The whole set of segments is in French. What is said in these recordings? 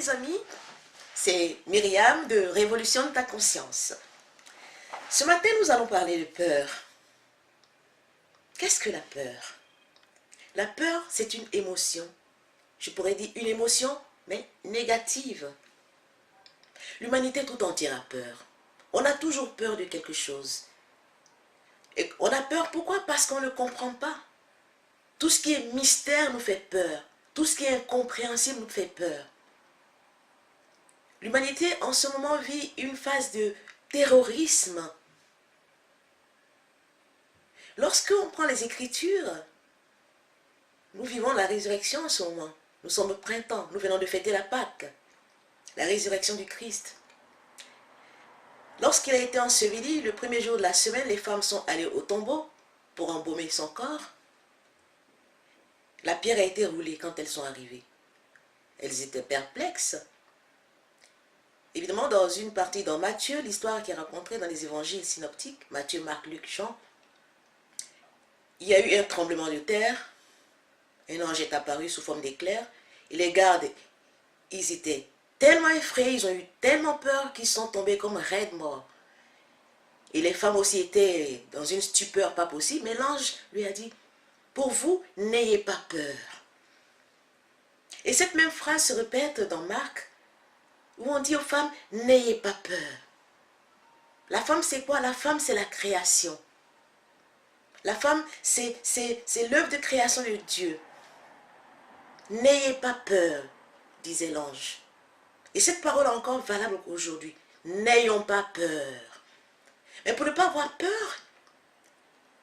mes amis, c'est Myriam de Révolution de ta conscience. Ce matin, nous allons parler de peur. Qu'est-ce que la peur? La peur, c'est une émotion. Je pourrais dire une émotion, mais négative. L'humanité tout entière a peur. On a toujours peur de quelque chose. Et on a peur, pourquoi? Parce qu'on ne comprend pas. Tout ce qui est mystère nous fait peur. Tout ce qui est incompréhensible nous fait peur. L'humanité en ce moment vit une phase de terrorisme. Lorsque on prend les Écritures, nous vivons la résurrection en ce moment. Nous sommes au printemps, nous venons de fêter la Pâque, la résurrection du Christ. Lorsqu'il a été enseveli, le premier jour de la semaine, les femmes sont allées au tombeau pour embaumer son corps. La pierre a été roulée quand elles sont arrivées. Elles étaient perplexes. Évidemment, dans une partie dans Matthieu, l'histoire qui est racontée dans les évangiles synoptiques, Matthieu, Marc, Luc, Jean, il y a eu un tremblement de terre, un ange est apparu sous forme d'éclair, et les gardes, ils étaient tellement effrayés, ils ont eu tellement peur qu'ils sont tombés comme raides morts. Et les femmes aussi étaient dans une stupeur pas possible, mais l'ange lui a dit, pour vous, n'ayez pas peur. Et cette même phrase se répète dans Marc, où on dit aux femmes, n'ayez pas peur. La femme, c'est quoi? La femme, c'est la création. La femme, c'est l'œuvre de création de Dieu. N'ayez pas peur, disait l'ange. Et cette parole est encore valable aujourd'hui. N'ayons pas peur. Mais pour ne pas avoir peur,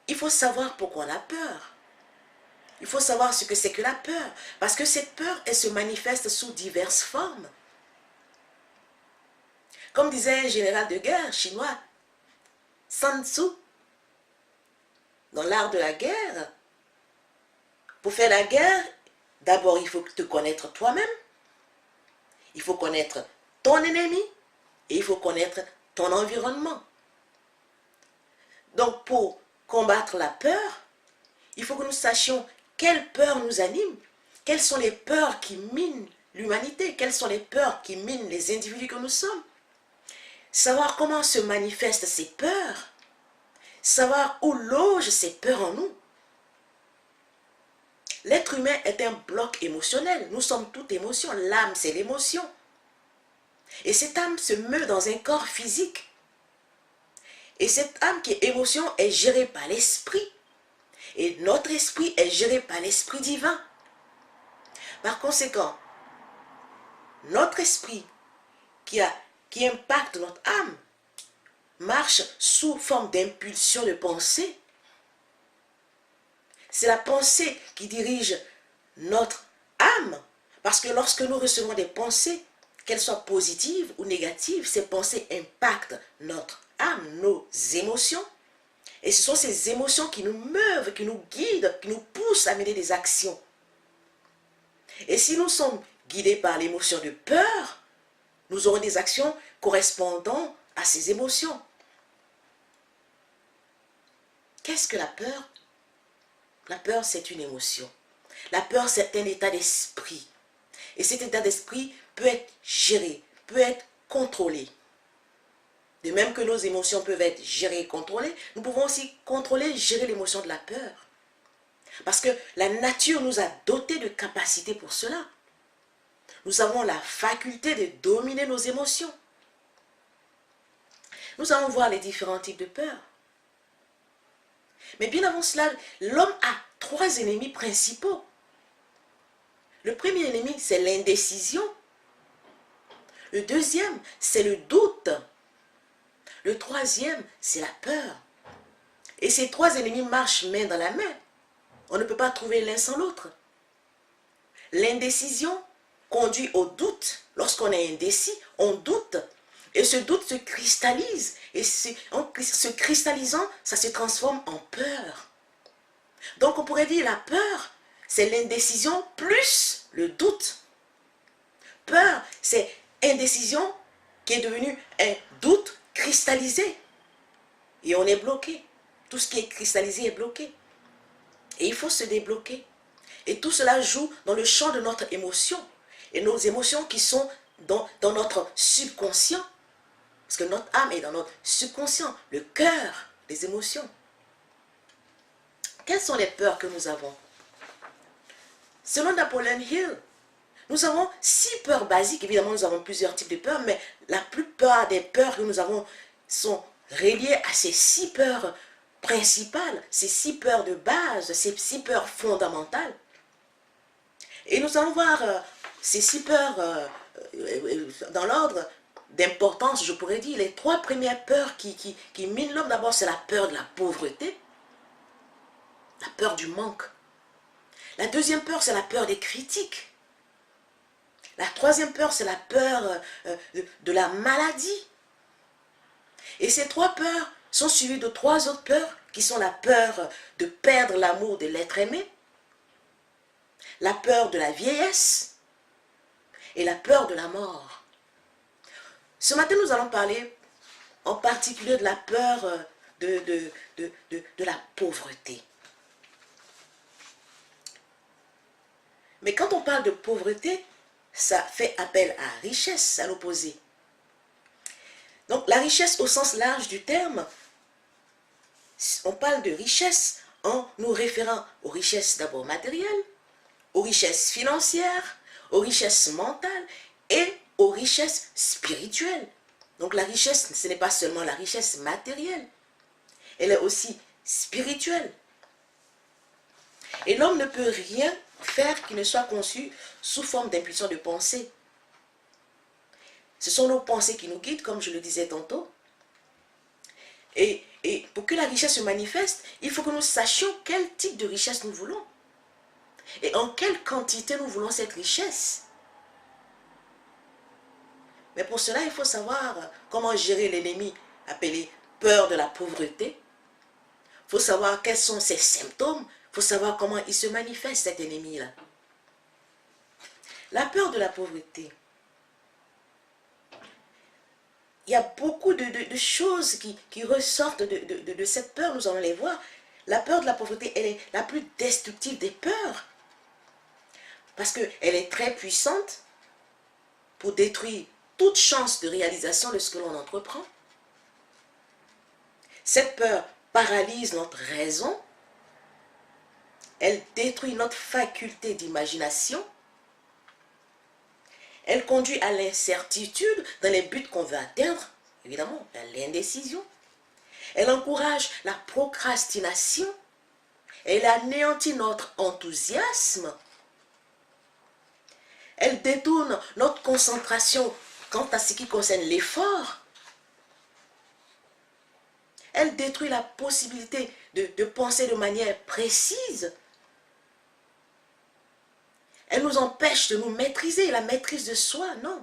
il faut savoir pourquoi on a peur. Il faut savoir ce que c'est que la peur. Parce que cette peur, elle se manifeste sous diverses formes. Comme disait un général de guerre chinois, Sun Tzu, dans l'art de la guerre, pour faire la guerre, d'abord il faut te connaître toi-même, il faut connaître ton ennemi et il faut connaître ton environnement. Donc pour combattre la peur, il faut que nous sachions quelles peurs nous animent, quelles sont les peurs qui minent l'humanité, quelles sont les peurs qui minent les individus que nous sommes. Savoir comment se manifestent ces peurs, savoir où logent ces peurs en nous. L'être humain est un bloc émotionnel. Nous sommes toutes émotions. L'âme, c'est l'émotion. Et cette âme se meut dans un corps physique. Et cette âme qui est émotion est gérée par l'esprit. Et notre esprit est géré par l'esprit divin. Par conséquent, notre esprit qui impacte notre âme marche sous forme d'impulsion de pensée. C'est la pensée qui dirige notre âme. Parce que lorsque nous recevons des pensées, qu'elles soient positives ou négatives, ces pensées impactent notre âme, nos émotions. Et ce sont ces émotions qui nous meuvent, qui nous guident, qui nous poussent à mener des actions. Et si nous sommes guidés par l'émotion de peur, nous aurons des actions correspondant à ces émotions. Qu'est-ce que la peur? La peur, c'est une émotion. La peur, c'est un état d'esprit. Et cet état d'esprit peut être géré, peut être contrôlé. De même que nos émotions peuvent être gérées et contrôlées, nous pouvons aussi contrôler et gérer l'émotion de la peur. Parce que la nature nous a dotés de capacités pour cela. Nous avons la faculté de dominer nos émotions. Nous allons voir les différents types de peur. Mais bien avant cela, l'homme a 3 ennemis principaux. Le premier ennemi, c'est l'indécision. Le deuxième, c'est le doute. Le troisième, c'est la peur. Et ces 3 ennemis marchent main dans la main. On ne peut pas trouver l'un sans l'autre. L'indécision conduit au doute. Lorsqu'on est indécis, on doute. Et ce doute se cristallise. Et en se cristallisant, ça se transforme en peur. Donc on pourrait dire la peur, c'est l'indécision plus le doute. Peur, c'est indécision qui est devenue un doute cristallisé. Et on est bloqué. Tout ce qui est cristallisé est bloqué. Et il faut se débloquer. Et tout cela joue dans le champ de notre émotion. Et nos émotions qui sont dans notre subconscient. Parce que notre âme est dans notre subconscient, le cœur, les émotions. Quelles sont les peurs que nous avons? Selon Napoleon Hill, nous avons 6 peurs basiques. Évidemment, nous avons plusieurs types de peurs, mais la plupart des peurs que nous avons sont reliées à ces 6 peurs principales, ces 6 peurs de base, ces 6 peurs fondamentales. Et nous allons voir ces 6 peurs dans l'ordre d'importance, je pourrais dire. Les 3 premières peurs qui minent l'homme, d'abord, c'est la peur de la pauvreté, la peur du manque. La deuxième peur, c'est la peur des critiques. La troisième peur, c'est la peur de la maladie. Et ces 3 peurs sont suivies de 3 autres peurs, qui sont la peur de perdre l'amour de l'être aimé, la peur de la vieillesse et la peur de la mort. Ce matin, nous allons parler en particulier de la peur de la pauvreté. Mais quand on parle de pauvreté, ça fait appel à richesse, à l'opposé. Donc la richesse au sens large du terme, on parle de richesse en nous référant aux richesses d'abord matérielles, aux richesses financières, aux richesses mentales et aux richesses spirituelles. Donc la richesse, ce n'est pas seulement la richesse matérielle, elle est aussi spirituelle. Et l'homme ne peut rien faire qui ne soit conçu sous forme d'impulsion de pensée. Ce sont nos pensées qui nous guident, comme je le disais tantôt. Et pour que la richesse se manifeste, il faut que nous sachions quel type de richesse nous voulons. Et en quelle quantité nous voulons cette richesse. Mais pour cela, il faut savoir comment gérer l'ennemi appelé peur de la pauvreté. Il faut savoir quels sont ses symptômes. Il faut savoir comment il se manifeste, cet ennemi-là. La peur de la pauvreté. Il y a beaucoup de choses qui ressortent de cette peur, nous allons les voir. La peur de la pauvreté, elle est la plus destructive des peurs. Parce qu'elle est très puissante pour détruire toute chance de réalisation de ce que l'on entreprend. Cette peur paralyse notre raison. Elle détruit notre faculté d'imagination. Elle conduit à l'incertitude dans les buts qu'on veut atteindre, évidemment, à l'indécision. Elle encourage la procrastination. Elle anéantit notre enthousiasme. Elle détourne notre concentration quant à ce qui concerne l'effort. Elle détruit la possibilité de penser de manière précise. Elle nous empêche de nous maîtriser, la maîtrise de soi, non.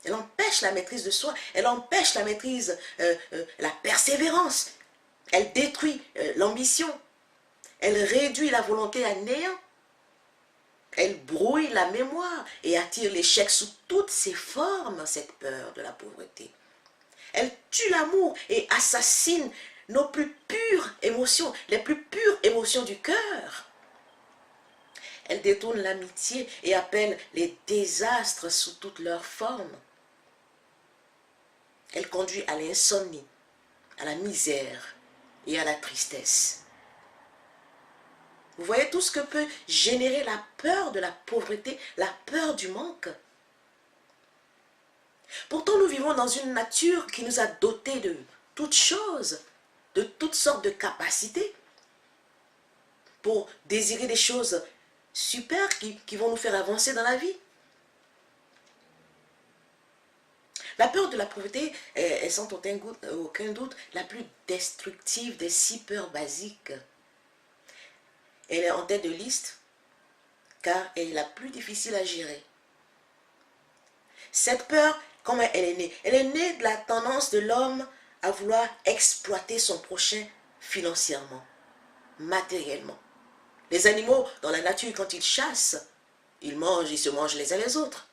Elle empêche la maîtrise de soi, elle empêche la maîtrise, la persévérance. Elle détruit l'ambition. Elle réduit la volonté à néant. Elle brouille la mémoire et attire l'échec sous toutes ses formes, cette peur de la pauvreté. Elle tue l'amour et assassine nos plus pures émotions, les plus pures émotions du cœur. Elle détourne l'amitié et appelle les désastres sous toutes leurs formes. Elle conduit à l'insomnie, à la misère et à la tristesse. Vous voyez tout ce que peut générer la peur de la pauvreté, la peur du manque. Pourtant, nous vivons dans une nature qui nous a dotés de toutes choses, de toutes sortes de capacités pour désirer des choses super qui vont nous faire avancer dans la vie. La peur de la pauvreté est sans aucun doute la plus destructive des 6 peurs basiques. Elle est en tête de liste car elle est la plus difficile à gérer. Cette peur, comment elle est née? Elle est née de la tendance de l'homme à vouloir exploiter son prochain financièrement, matériellement. Les animaux, dans la nature, quand ils chassent, ils mangent, ils se mangent les uns les autres.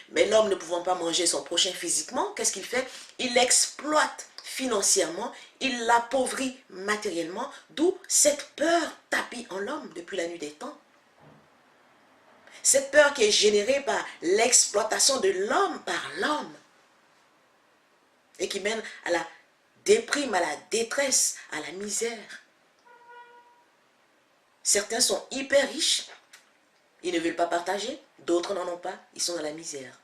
Mais l'homme ne pouvant pas manger son prochain physiquement, qu'est-ce qu'il fait? Il l'exploite financièrement, il l'appauvrit matériellement, d'où cette peur tapie en l'homme depuis la nuit des temps. Cette peur qui est générée par l'exploitation de l'homme par l'homme et qui mène à la déprime, à la détresse, à la misère. Certains sont hyper riches, ils ne veulent pas partager, d'autres n'en ont pas, ils sont dans la misère.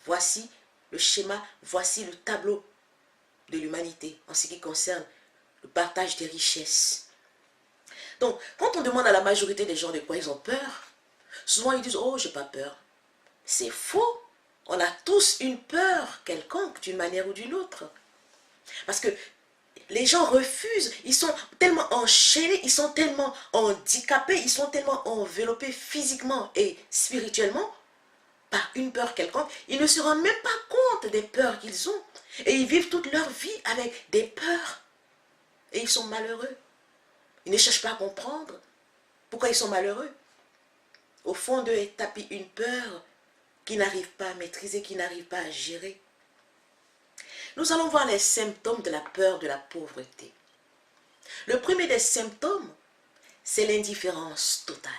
Voici le schéma, voici le tableau de l'humanité en ce qui concerne le partage des richesses. Donc, quand on demande à la majorité des gens de quoi ils ont peur, souvent ils disent « Oh, j'ai pas peur ». C'est faux. On a tous une peur quelconque d'une manière ou d'une autre. Parce que les gens refusent, ils sont tellement enchaînés, ils sont tellement handicapés, ils sont tellement enveloppés physiquement et spirituellement par une peur quelconque. Ils ne se rendent même pas compte des peurs qu'ils ont. Et ils vivent toute leur vie avec des peurs. Et ils sont malheureux. Ils ne cherchent pas à comprendre pourquoi ils sont malheureux. Au fond d'eux est tapie une peur qu'ils n'arrivent pas à maîtriser, qu'ils n'arrivent pas à gérer. Nous allons voir les symptômes de la peur de la pauvreté. Le premier des symptômes, c'est l'indifférence totale.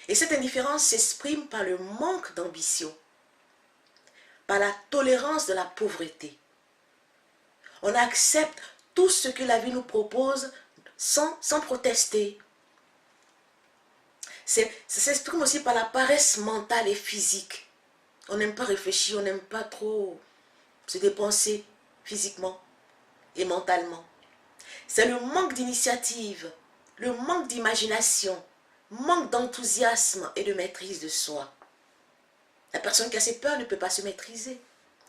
Et cette indifférence s'exprime par le manque d'ambition, par la tolérance de la pauvreté. On accepte tout ce que la vie nous propose sans protester. Ça s'exprime aussi par la paresse mentale et physique. On n'aime pas réfléchir, on n'aime pas trop se dépenser physiquement et mentalement. C'est le manque d'initiative, le manque d'imagination, manque d'enthousiasme et de maîtrise de soi. La personne qui a ses peurs ne peut pas se maîtriser.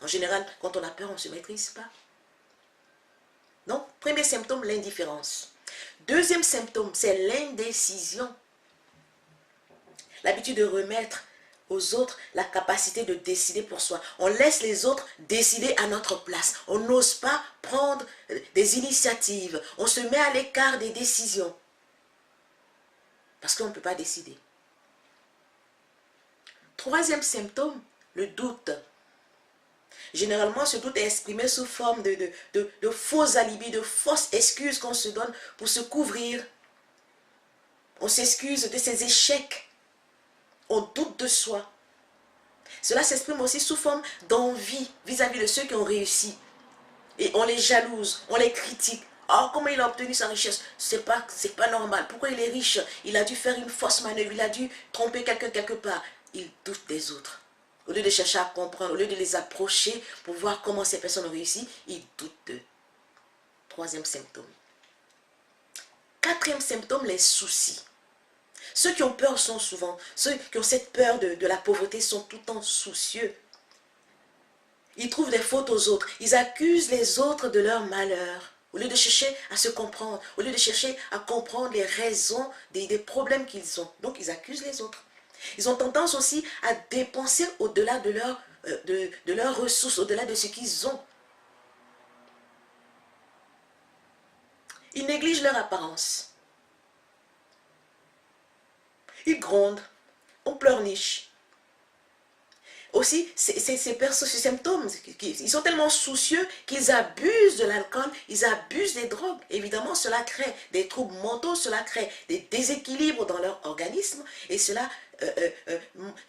En général, quand on a peur, on ne se maîtrise pas. Donc, premier symptôme, l'indifférence. Deuxième symptôme, c'est l'indécision. L'habitude de remettre aux autres la capacité de décider pour soi. On laisse les autres décider à notre place. On n'ose pas prendre des initiatives. On se met à l'écart des décisions. Parce qu'on ne peut pas décider. Troisième symptôme, le doute. Généralement, ce doute est exprimé sous forme de faux alibis, de fausses excuses qu'on se donne pour se couvrir. On s'excuse de ses échecs. On doute de soi. Cela s'exprime aussi sous forme d'envie vis-à-vis de ceux qui ont réussi. Et on les jalouse, on les critique. Oh, comment il a obtenu sa richesse? C'est pas normal. Pourquoi il est riche? Il a dû faire une fausse manœuvre, il a dû tromper quelqu'un quelque part. Il doute des autres. Au lieu de chercher à comprendre, au lieu de les approcher pour voir comment ces personnes ont réussi, il doute d'eux. Troisième symptôme. Quatrième symptôme, les soucis. Ceux qui ont peur sont souvent, ceux qui ont cette peur de la pauvreté sont tout le temps soucieux. Ils trouvent des fautes aux autres. Ils accusent les autres de leur malheur. Au lieu de chercher à se comprendre, au lieu de chercher à comprendre les raisons des problèmes qu'ils ont. Donc, ils accusent les autres. Ils ont tendance aussi à dépenser au-delà de leurs ressources, au-delà de ce qu'ils ont. Ils négligent leur apparence. Ils grondent, on pleurniche. Aussi, ces symptômes, ils sont tellement soucieux qu'ils abusent de l'alcool, ils abusent des drogues. Évidemment, cela crée des troubles mentaux, cela crée des déséquilibres dans leur organisme et cela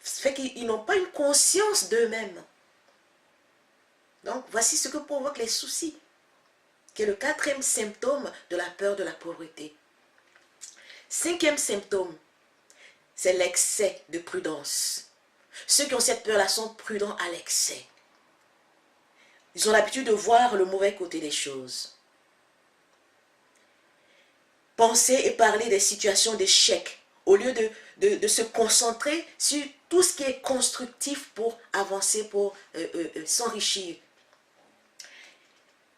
fait qu'ils n'ont pas une conscience d'eux-mêmes. Donc, voici ce que provoquent les soucis, qui est le quatrième symptôme de la peur de la pauvreté. Cinquième symptôme, c'est l'excès de prudence. Ceux qui ont cette peur-là sont prudents à l'excès. Ils ont l'habitude de voir le mauvais côté des choses. Penser et parler des situations d'échec, au lieu de se concentrer sur tout ce qui est constructif pour avancer, pour s'enrichir.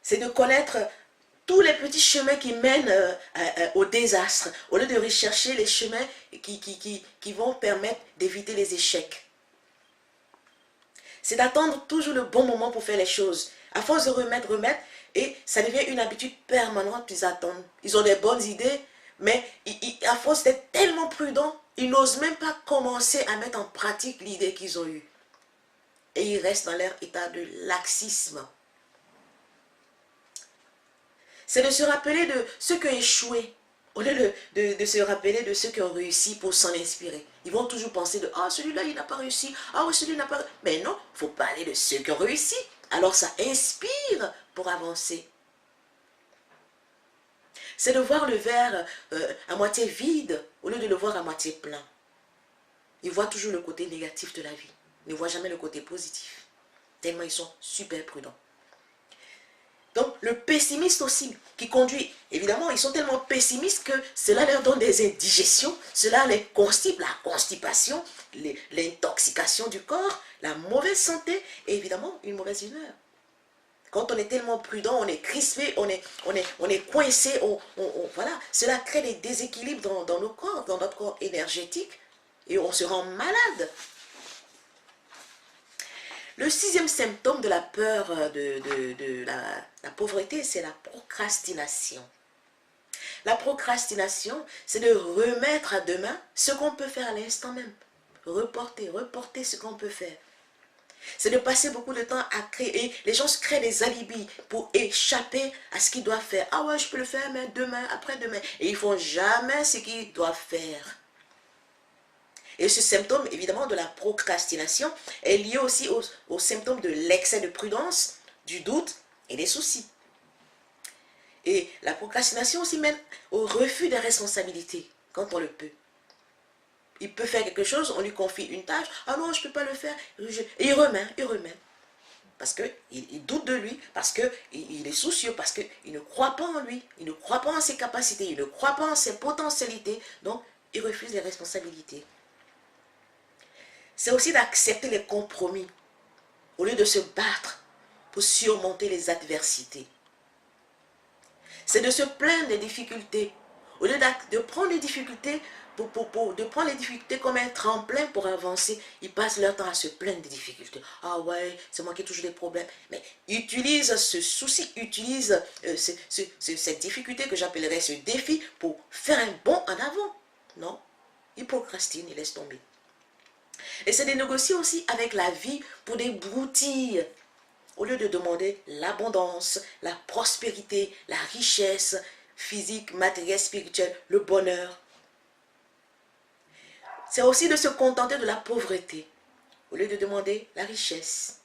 C'est de connaître tous les petits chemins qui mènent au désastre, au lieu de rechercher les chemins qui vont permettre d'éviter les échecs. C'est d'attendre toujours le bon moment pour faire les choses. À force de remettre, et ça devient une habitude permanente, ils attendent. Ils ont des bonnes idées, mais à force d'être tellement prudents, ils n'osent même pas commencer à mettre en pratique l'idée qu'ils ont eue. Et ils restent dans leur état de laxisme. C'est de se rappeler de ceux qui ont échoué. Au lieu de se rappeler de ceux qui ont réussi pour s'en inspirer. Ils vont toujours penser de, ah, celui-là, il n'a pas réussi. Ah oui, celui-là n'a pas réussi. Mais non, il faut parler de ceux qui ont réussi. Alors ça inspire pour avancer. C'est de voir le verre à moitié vide au lieu de le voir à moitié plein. Ils voient toujours le côté négatif de la vie. Ils ne voient jamais le côté positif. Tellement ils sont super prudents. Donc, le pessimiste aussi, qui conduit, évidemment, ils sont tellement pessimistes que cela leur donne des indigestions, cela les constipe, la constipation, l'intoxication du corps, la mauvaise santé et évidemment une mauvaise humeur. Quand on est tellement prudent, on est crispé, on est coincé, voilà, cela crée des déséquilibres dans nos corps, dans notre corps énergétique et on se rend malade. Le 6e symptôme de la peur de la pauvreté, c'est la procrastination. La procrastination, c'est de remettre à demain ce qu'on peut faire à l'instant même. Reporter ce qu'on peut faire. C'est de passer beaucoup de temps à créer. Les gens se créent des alibis pour échapper à ce qu'ils doivent faire. Ah ouais, je peux le faire, mais demain, après-demain. Et ils ne font jamais ce qu'ils doivent faire. Et ce symptôme, évidemment, de la procrastination est lié aussi au symptôme de l'excès de prudence, du doute et des soucis. Et la procrastination aussi mène au refus des responsabilités, quand on le peut. Il peut faire quelque chose, on lui confie une tâche, ah non, je ne peux pas le faire, et il remet. Parce qu'il doute de lui, parce qu'il est soucieux, parce qu'il ne croit pas en lui, il ne croit pas en ses capacités, il ne croit pas en ses potentialités, donc il refuse les responsabilités. C'est aussi d'accepter les compromis au lieu de se battre pour surmonter les adversités. C'est de se plaindre des difficultés au lieu de prendre les difficultés de prendre les difficultés comme un tremplin pour avancer. Ils passent leur temps à se plaindre des difficultés. Ah ouais, c'est moi qui ai toujours des problèmes. Mais utilise ce souci, utilise cette difficulté que j'appellerais ce défi pour faire un bond en avant. Non, il procrastine, il laisse tomber. Et c'est de négocier aussi avec la vie pour des broutilles. Au lieu de demander l'abondance, la prospérité, la richesse physique, matérielle, spirituelle, le bonheur. C'est aussi de se contenter de la pauvreté, au lieu de demander la richesse.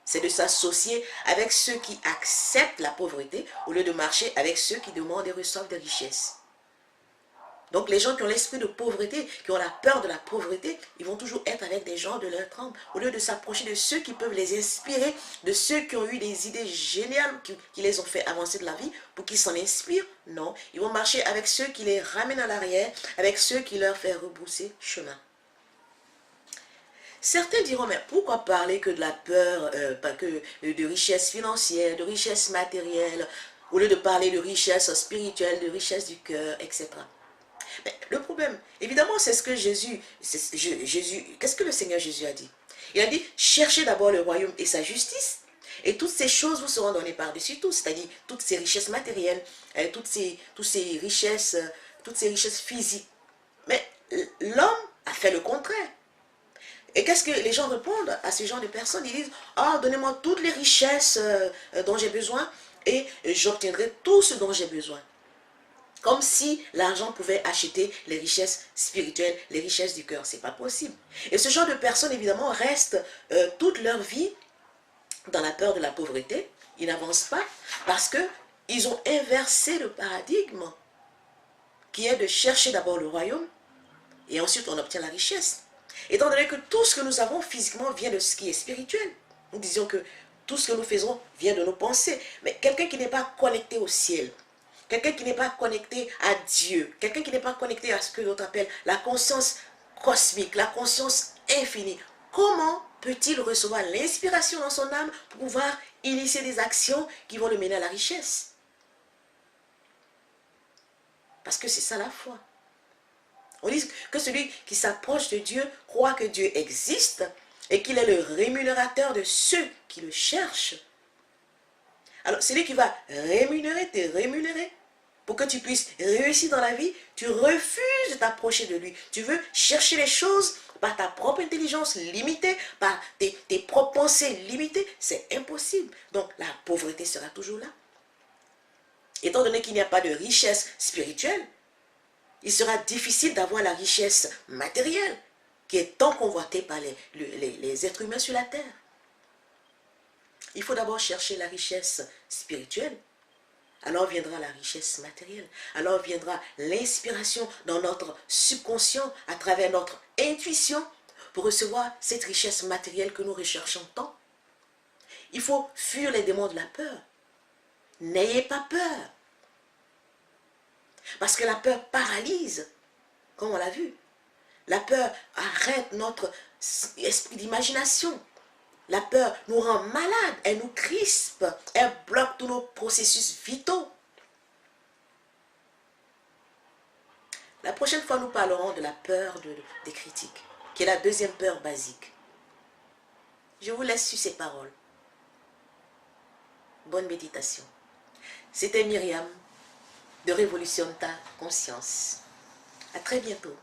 C'est de s'associer avec ceux qui acceptent la pauvreté, au lieu de marcher avec ceux qui demandent et reçoivent des richesses. Donc les gens qui ont l'esprit de pauvreté, qui ont la peur de la pauvreté, ils vont toujours être avec des gens de leur trempe, au lieu de s'approcher de ceux qui peuvent les inspirer, de ceux qui ont eu des idées géniales, qui les ont fait avancer de la vie, pour qu'ils s'en inspirent. Non, ils vont marcher avec ceux qui les ramènent à l'arrière, avec ceux qui leur font rebrousser chemin. Certains diront, mais pourquoi parler que de la peur, de richesse financière, de richesse matérielle, au lieu de parler de richesse spirituelle, de richesse du cœur, etc. Mais le problème, évidemment, c'est ce que qu'est-ce que le Seigneur Jésus a dit? Il a dit, cherchez d'abord le royaume et sa justice, et toutes ces choses vous seront données par-dessus tout, c'est-à-dire toutes ces richesses matérielles, toutes ces richesses physiques. Mais l'homme a fait le contraire. Et qu'est-ce que les gens répondent à ce genre de personnes? Ils disent, ah, donnez-moi toutes les richesses dont j'ai besoin, et j'obtiendrai tout ce dont j'ai besoin. Comme si l'argent pouvait acheter les richesses spirituelles, les richesses du cœur. Ce n'est pas possible. Et ce genre de personnes, évidemment, restent toute leur vie dans la peur de la pauvreté. Ils n'avancent pas parce qu'ils ont inversé le paradigme qui est de chercher d'abord le royaume et ensuite on obtient la richesse. Étant donné que tout ce que nous avons physiquement vient de ce qui est spirituel. Nous disions que tout ce que nous faisons vient de nos pensées. Mais quelqu'un qui n'est pas connecté au ciel, quelqu'un qui n'est pas connecté à Dieu, quelqu'un qui n'est pas connecté à ce que l'autre appelle la conscience cosmique, la conscience infinie, comment peut-il recevoir l'inspiration dans son âme pour pouvoir initier des actions qui vont le mener à la richesse? Parce que c'est ça la foi. On dit que celui qui s'approche de Dieu croit que Dieu existe et qu'il est le rémunérateur de ceux qui le cherchent. Alors, celui qui va te rémunérer, pour que tu puisses réussir dans la vie, tu refuses de t'approcher de lui. Tu veux chercher les choses par ta propre intelligence limitée, par tes propres pensées limitées. C'est impossible. Donc, la pauvreté sera toujours là. Étant donné qu'il n'y a pas de richesse spirituelle, il sera difficile d'avoir la richesse matérielle qui est tant convoitée par les êtres humains sur la terre. Il faut d'abord chercher la richesse spirituelle. Alors viendra la richesse matérielle. Alors viendra l'inspiration dans notre subconscient à travers notre intuition pour recevoir cette richesse matérielle que nous recherchons tant. Il faut fuir les démons de la peur. N'ayez pas peur. Parce que la peur paralyse, comme on l'a vu. La peur arrête notre esprit d'imagination. La peur nous rend malades, elle nous crispe, elle bloque tous nos processus vitaux. La prochaine fois, nous parlerons de la peur des critiques, qui est la deuxième peur basique. Je vous laisse sur ces paroles. Bonne méditation. C'était Myriam de Révolutionne ta conscience. À très bientôt.